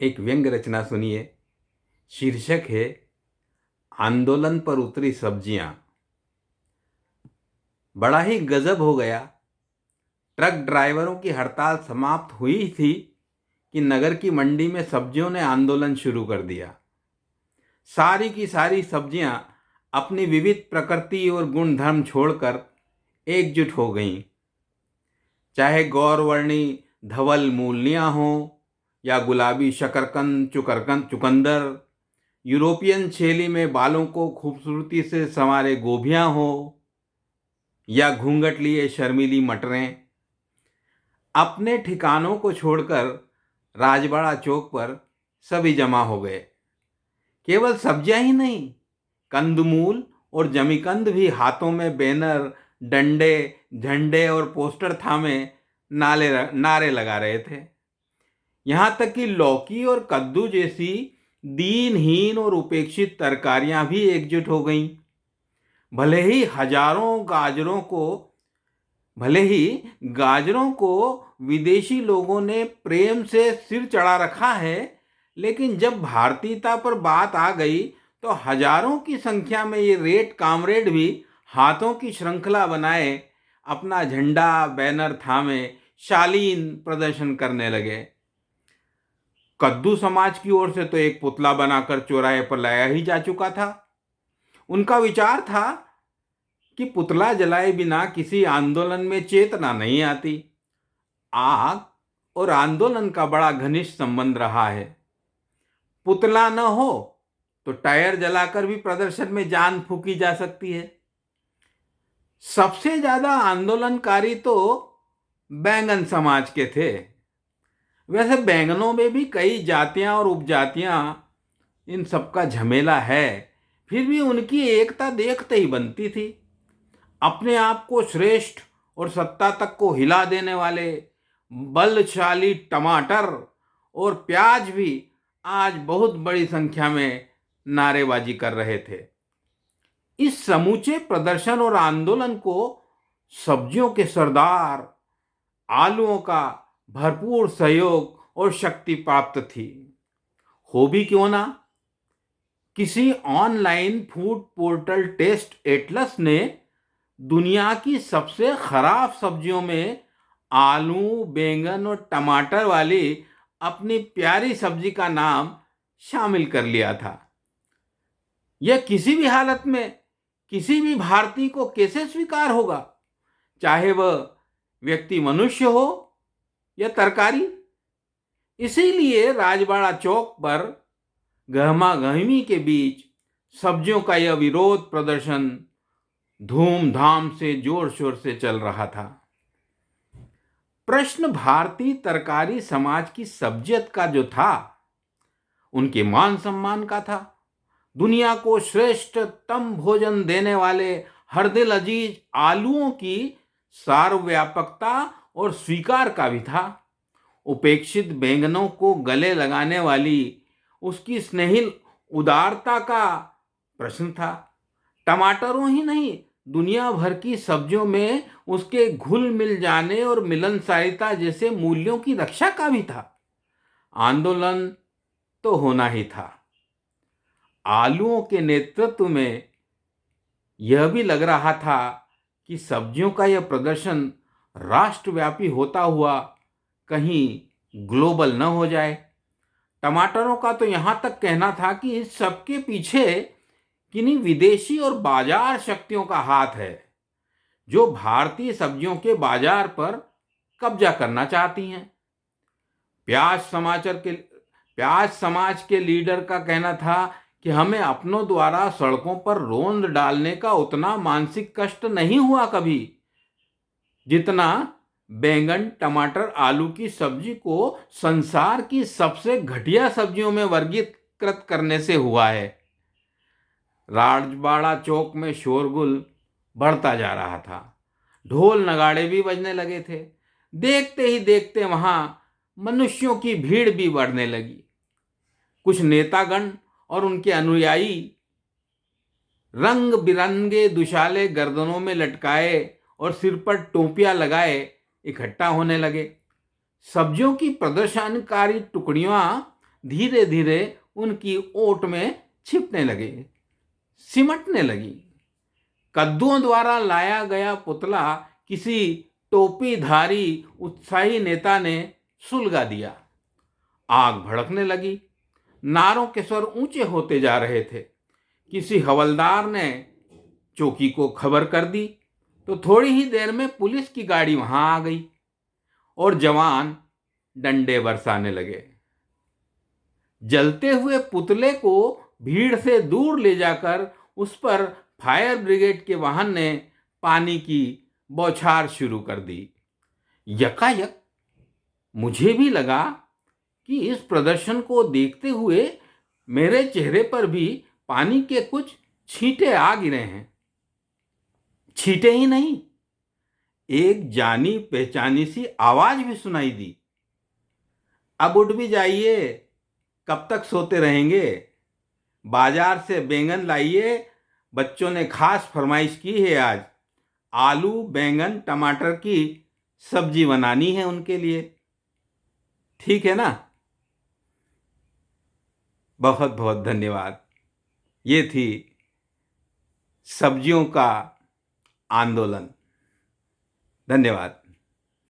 एक व्यंग रचना सुनिए। शीर्षक है आंदोलन पर उतरी सब्जियां। बड़ा ही गजब हो गया। ट्रक ड्राइवरों की हड़ताल समाप्त हुई थी कि नगर की मंडी में सब्जियों ने आंदोलन शुरू कर दिया। सारी की सारी सब्जियां अपनी विविध प्रकृति और गुणधर्म छोड़कर एकजुट हो गईं। चाहे गौरवर्णी धवल मूलियां हों या गुलाबी शकरकंद चुकंदर, यूरोपियन शैली में बालों को खूबसूरती से संवारे गोभियां हो या घूंघट लिए शर्मीली मटरें, अपने ठिकानों को छोड़कर राजबाड़ा चौक पर सभी जमा हो गए। केवल सब्जियां ही नहीं, कंदमूल और जमीकंद भी हाथों में बैनर, डंडे, झंडे और पोस्टर थामे नारे लगा रहे थे। यहाँ तक कि लौकी और कद्दू जैसी दीनहीन और उपेक्षित तरकारियां भी एकजुट हो गईं। भले ही गाजरों को विदेशी लोगों ने प्रेम से सिर चढ़ा रखा है, लेकिन जब भारतीयता पर बात आ गई तो हजारों की संख्या में ये रेड कामरेड भी हाथों की श्रृंखला बनाए अपना झंडा बैनर थामे शालीन प्रदर्शन करने लगे। कद्दू समाज की ओर से तो एक पुतला बनाकर चौराहे पर लाया ही जा चुका था। उनका विचार था कि पुतला जलाए बिना किसी आंदोलन में चेतना नहीं आती। आग और आंदोलन का बड़ा घनिष्ठ संबंध रहा है। पुतला न हो तो टायर जलाकर भी प्रदर्शन में जान फूंकी जा सकती है। सबसे ज्यादा आंदोलनकारी तो बैंगन समाज के थे। वैसे बैंगनों में भी कई जातियां और उपजातियां, इन सबका झमेला है, फिर भी उनकी एकता देखते ही बनती थी। अपने आप को श्रेष्ठ और सत्ता तक को हिला देने वाले बलशाली टमाटर और प्याज भी आज बहुत बड़ी संख्या में नारेबाजी कर रहे थे। इस समूचे प्रदर्शन और आंदोलन को सब्जियों के सरदार आलूओं का भरपूर सहयोग और शक्ति प्राप्त थी। हो भी क्यों ना, किसी online food portal Taste Atlas ने दुनिया की सबसे खराब सब्जियों में आलू, बैंगन और टमाटर वाली अपनी प्यारी सब्जी का नाम शामिल कर लिया था। यह किसी भी हालत में किसी भी भारतीय को कैसे स्वीकार होगा, चाहे वह व्यक्ति मनुष्य हो या तरकारी। इसीलिए राजबाड़ा चौक पर गहमागहमी के बीच सब्जियों का यह विरोध प्रदर्शन धूमधाम से जोर शोर से चल रहा था। प्रश्न भारतीय तरकारी समाज की सब्जियत का जो था, उनके मान सम्मान का था। दुनिया को श्रेष्ठतम भोजन देने वाले हर दिल अजीज आलूओं की सार्वव्यापकता और स्वीकार का भी था। उपेक्षित बैंगनों को गले लगाने वाली उसकी स्नेहिल उदारता का प्रश्न था। टमाटरों ही नहीं, दुनिया भर की सब्जियों में उसके घुल मिल जाने और मिलनसारिता जैसे मूल्यों की रक्षा का भी था। आंदोलन तो होना ही था। आलूओं के नेतृत्व में यह भी लग रहा था कि सब्जियों का यह प्रदर्शन राष्ट्रव्यापी होता हुआ कहीं ग्लोबल न हो जाए। टमाटरों का तो यहां तक कहना था कि इस सबके पीछे किन्हीं विदेशी और बाजार शक्तियों का हाथ है, जो भारतीय सब्जियों के बाजार पर कब्जा करना चाहती हैं। प्याज समाज के लीडर का कहना था कि हमें अपनों द्वारा सड़कों पर रोंद डालने का उतना मानसिक कष्ट नहीं हुआ कभी, जितना बैंगन, टमाटर, आलू की सब्जी को संसार की सबसे घटिया सब्जियों में वर्गीकृत करने से हुआ है। राजबाड़ा चौक में शोरगुल बढ़ता जा रहा था। ढोल नगाड़े भी बजने लगे थे। देखते ही देखते वहां मनुष्यों की भीड़ भी बढ़ने लगी। कुछ नेतागण और उनके अनुयायी रंग बिरंगे दुशाले गर्दनों में लटकाए और सिर पर टोपियां लगाए इकट्ठा होने लगे। सब्जियों की प्रदर्शनकारी टुकड़ियां धीरे धीरे उनकी ओट में छिपने लगे, सिमटने लगी। कद्दुओं द्वारा लाया गया पुतला किसी टोपीधारी उत्साही नेता ने सुलगा दिया। आग भड़कने लगी, नारों के स्वर ऊंचे होते जा रहे थे। किसी हवलदार ने चौकी को खबर कर दी तो थोड़ी ही देर में पुलिस की गाड़ी वहां आ गई और जवान डंडे बरसाने लगे। जलते हुए पुतले को भीड़ से दूर ले जाकर उस पर फायर ब्रिगेड के वाहन ने पानी की बौछार शुरू कर दी। यकायक मुझे भी लगा कि इस प्रदर्शन को देखते हुए मेरे चेहरे पर भी पानी के कुछ छींटे आ गिरे हैं। छींटे ही नहीं, एक जानी पहचानी सी आवाज भी सुनाई दी। अब उठ भी जाइए, कब तक सोते रहेंगे? बाजार से बैंगन लाइए, बच्चों ने खास फरमाइश की है आज। आलू बैंगन टमाटर की सब्जी बनानी है उनके लिए। ठीक है ना? बहुत बहुत धन्यवाद। ये थी सब्जियों का आंदोलन। धन्यवाद।